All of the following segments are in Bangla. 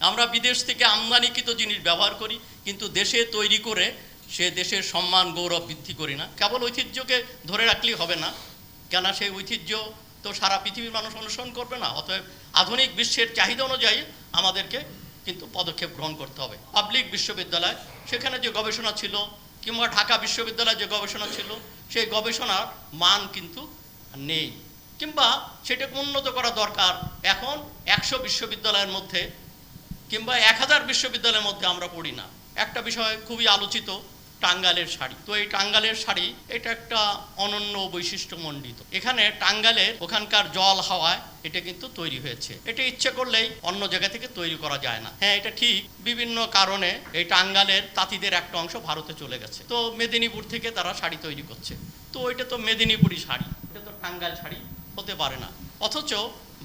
আমরা বিদেশ থেকে আমদানিকৃত জিনিস ব্যবহার করি, কিন্তু দেশে তৈরি করে সে দেশের সম্মান গৌরব বৃদ্ধি করি না। কেবল ঐতিহ্যকে ধরে রাখলেই হবে না, কেন সেই ঐতিহ্য তো সারা পৃথিবীর মানুষ অনুসরণ করবে না। অতএব আধুনিক বিশ্বের চাহিদা অনুযায়ী আমাদেরকে কিন্তু পদক্ষেপ গ্রহণ করতে হবে। পাবলিক বিশ্ববিদ্যালয়, সেখানে যে গবেষণা ছিল, কিংবা ঢাকা বিশ্ববিদ্যালয়ে যে গবেষণা ছিল, সেই গবেষণার মান কিন্তু নেই, কিংবা সেটাকে উন্নত করা দরকার। এখন 100 বিশ্ববিদ্যালয়ের মধ্যে কিংবা 1000 বিশ্ববিদ্যালয়ের মধ্যে আমরা পড়ি না। একটা বিষয় খুবই আলোচিত, টাঙ্গাইলের শাড়ি। তো এই টাঙ্গাইলের শাড়ি এটা একটা অনন্য বৈশিষ্ট্যমণ্ডিত। এখানে টাঙ্গাইলের ওখানকার জল হাওয়ায় এটা কিন্তু তৈরি হয়েছে। এটা ইচ্ছে করলেই অন্য জায়গা থেকে তৈরি করা যায় না। হ্যাঁ, এটা ঠিক, বিভিন্ন কারণে এই টাঙ্গাইলের তাঁতিদের একটা অংশ ভারতে চলে গেছে, তো মেদিনীপুর থেকে তারা শাড়ি তৈরি করছে। তো এটা তো মেদিনীপুরি শাড়ি, এটা তো টাঙ্গাইল শাড়ি হতে পারে না। অথচ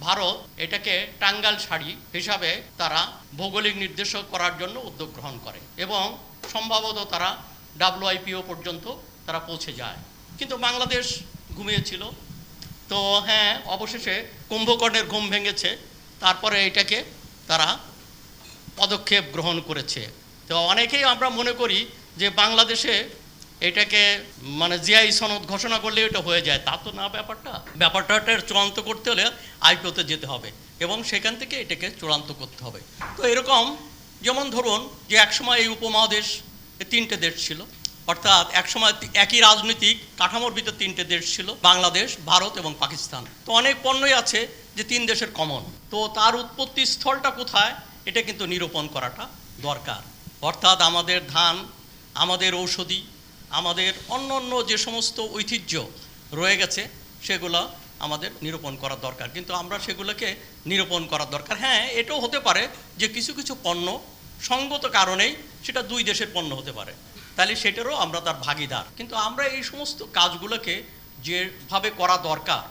ভারত এটাকে টাঙ্গাইল শাড়ি হিসাবে তারা ভৌগোলিক নির্দেশক করার জন্য উদ্যোগ গ্রহণ করে, এবং সম্ভবত তারা WIPO পর্যন্ত তারা পৌঁছে যায়। কিন্তু বাংলাদেশ ঘুমিয়েছিল। তো হ্যাঁ, অবশেষে কুম্ভকর্ণের ঘুম ভেঙেছে, তারপরে এটাকে তারা পদক্ষেপ গ্রহণ করেছে। তো অনেকেই আমরা মনে করি যে বাংলাদেশে এটাকে মানে জিআই সনদ ঘোষণা করলে এটা হয়ে যায়, তা তো না। ব্যাপারটা চূড়ান্ত করতে হলে IPOতে যেতে হবে, এবং সেখান থেকে এটাকে চূড়ান্ত করতে হবে। তো এরকম যেমন ধরুন যে একসময় এই উপমহাদেশ 3টে দেশ ছিল, অর্থাৎ একসময় একই রাজনৈতিক কাঠামোর ভিতর 3টে দেশ ছিল, বাংলাদেশ, ভারত এবং পাকিস্তান। তো অনেক পণ্যই আছে যে 3 দেশের কমন। তো তার উৎপত্তি স্থলটা কোথায় এটা কিন্তু নিরূপণ করাটা দরকার। অর্থাৎ আমাদের ধান, আমাদের ঔষধি, আমাদের অন্য অন্য যে সমস্ত ঐতিহ্য রয়ে গেছে সেগুলো আমাদের নিরূপণ করা দরকার, কিন্তু আমরা সেগুলোকে নিরূপণ করার দরকার। হ্যাঁ, এটাও হতে পারে যে কিছু কিছু পণ্য সঙ্গত কারণেই সেটা 2 দেশের পণ্য হতে পারে, তাহলে সেটারও আমরা তার ভাগিদার। কিন্তু আমরা এই সমস্ত কাজগুলোকে যেভাবে করা দরকার,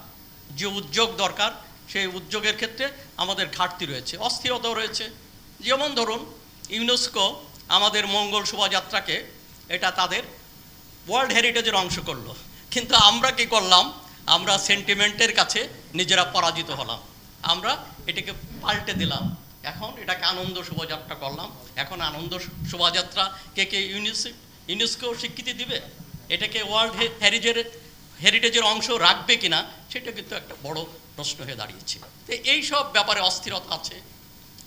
যে উদ্যোগ দরকার, সেই উদ্যোগের ক্ষেত্রে আমাদের ঘাটতি রয়েছে, অস্থিরতাও রয়েছে। যেমন ধরুন ইউনেস্কো আমাদের মঙ্গল শোভাযাত্রাকে এটা তাদের ওয়ার্ল্ড হেরিটেজের অংশ করলো, কিন্তু আমরা কি করলাম? আমরা সেন্টিমেন্টের কাছে নিজেরা পরাজিত হলাম, আমরা এটাকে পাল্টে দিলাম। এখন এটাকে আনন্দ শোভাযাত্রা করলাম। এখন আনন্দ শোভাযাত্রা কে ইউনেস্কো স্বীকৃতি দিবে? এটাকে ওয়ার্ল্ড হেরিটেজের অংশ রাখবে কিনা সেটা কিন্তু একটা বড় প্রশ্ন হয়ে দাঁড়িয়েছে। তো এই সব ব্যাপারে অস্থিরতা আছে,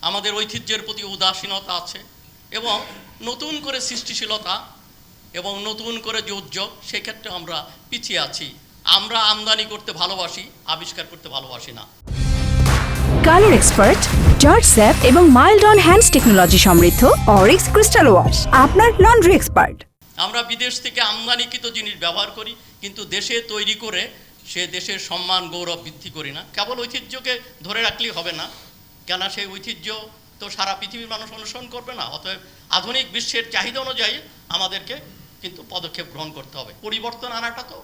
আমাদের ঐতিহ্যের প্রতি উদাসীনতা আছে, এবং নতুন করে সৃষ্টিশীলতা এবং নতুন করে যে উদ্যোগ, সেক্ষেত্রে আমরা পিছিয়ে আছি। আমরা আমদানি করতে ভালোবাসি, আবিষ্কার করতে ভালোবাসি না। কালার এক্সপার্ট, জর্জ স্যাপ এবং মাইল্ড অন হ্যান্ডস টেকনোলজি সমৃদ্ধ অরিক্স ক্রিস্টাল ওয়াশ আপনার লন্ড্রি এক্সপার্ট। আমরা বিদেশ থেকে আমদানিকৃত জিনিস ব্যবহার করি, কিন্তু দেশে তৈরি করে সে দেশের সম্মান গৌরব বৃদ্ধি করি না। কেবল ঐতিহ্যকে ধরে রাখলেই হবে না, কেন সেই ঐতিহ্য তো সারা পৃথিবীর মানুষ অনুসরণ করবে না। অতএব আধুনিক বিশ্বের চাহিদা অনুযায়ী আমাদেরকে কিন্তু পদক্ষেপ গ্রহণ করতে হবে। পরিবর্তন আনাটা তো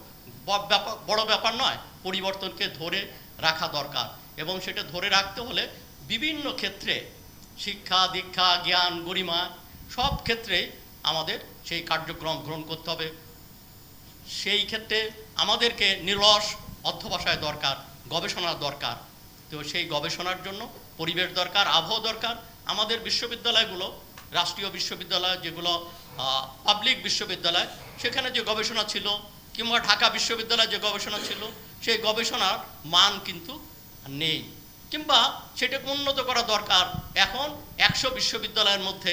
বড় ব্যাপার নয়, পরিবর্তনকে ধরে রাখা দরকার, এবং সেটা ধরে রাখতে হলে বিভিন্ন ক্ষেত্রে শিক্ষা, দীক্ষা, জ্ঞান, গরিমা সব ক্ষেত্রেই আমাদের সেই কার্যক্রম গ্রহণ করতে হবে। সেই ক্ষেত্রে আমাদেরকে নিরলস অধ্যবসায় দরকার, গবেষণার দরকার। তো সেই গবেষণার জন্য পরিবেশ দরকার, আবহাওয়া দরকার। আমাদের বিশ্ববিদ্যালয়গুলো, রাষ্ট্রীয় বিশ্ববিদ্যালয় যেগুলো পাবলিক বিশ্ববিদ্যালয়, সেখানে যে গবেষণা ছিল, কিংবা ঢাকা বিশ্ববিদ্যালয়ে যে গবেষণা ছিল, সেই গবেষণার মান কিন্তু নেই, কিংবা সেটাকে উন্নত করা দরকার। এখন 100 বিশ্ববিদ্যালয়ের মধ্যে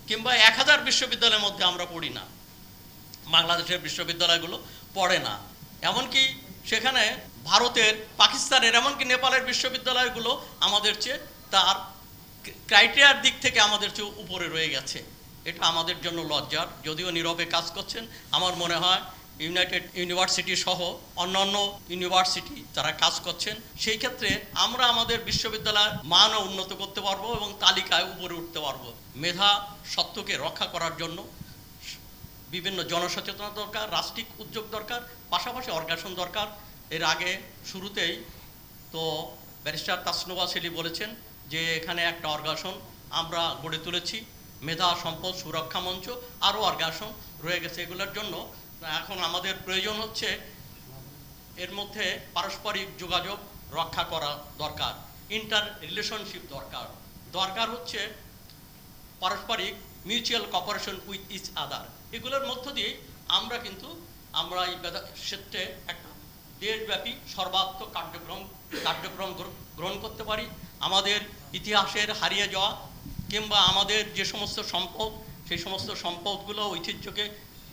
কিংবা 1000 বিশ্ববিদ্যালয়ের মধ্যে আমরা পড়ি না, বাংলাদেশের বিশ্ববিদ্যালয়গুলো পড়ে না। এমনকি সেখানে ভারতের, পাকিস্তানের, এমনকি নেপালের বিশ্ববিদ্যালয়গুলো আমাদের চেয়ে তার ক্রাইটেরিয়ার দিক থেকে আমাদের চেয়ে উপরে রয়ে গেছে। এটা আমাদের জন্য লজ্জার। যদিও নীরবে কাজ করছেন, আমার মনে হয় ইউনাইটেড ইউনিভার্সিটি সহ অন্যান্য ইউনিভার্সিটি তারা কাজ করছেন। সেই ক্ষেত্রে আমরা আমাদের বিশ্ববিদ্যালয়ের মানও উন্নত করতে পারবো এবং তালিকায় উপরে উঠতে পারবো। মেধা সত্ত্বকে রক্ষা করার জন্য বিভিন্ন জনসচেতনতা দরকার, রাষ্ট্রিক উদ্যোগ দরকার, পাশাপাশি অর্গানাইজেশন দরকার। এর আগে শুরুতেই তো ব্যারিস্টার তাসনুভা সেলি বলেছেন যে এখানে একটা অর্গানাইজেশন আমরা গড়ে তুলেছি, মেধা সম্পদ সুরক্ষা মঞ্চ, আরও অর্গানাইজেশন রয়ে গেছে। এগুলোর জন্য এখন আমাদের প্রয়োজন হচ্ছে এর মধ্যে পারস্পরিক যোগাযোগ রক্ষা করা দরকার, ইন্টার রিলেশনশিপ দরকার, দরকার হচ্ছে পারস্পরিক mutual cooperation with each other. এগুলোর মধ্য দিয়ে আমরা এই ক্ষেত্রে একটা দেশব্যাপী সর্বাত্মক কার্যক্রম গ্রহণ করতে পারি। আমাদের ইতিহাসের হারিয়ে যাওয়া কিংবা আমাদের যে সমস্ত সম্পদ, সেই সমস্ত সম্পদগুলো, ঐতিহ্যকে,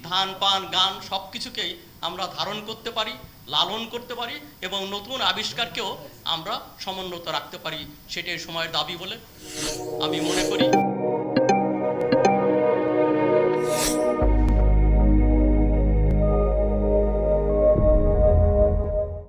ধান পান গান সব কিছুকেই আমরা ধারণ করতে পারি, লালন করতে পারি এবং নতুন আবিষ্কারকেও আমরা সমুন্নত রাখতে পারি। সেটাই সময়ের দাবি বলে আমি মনে করি।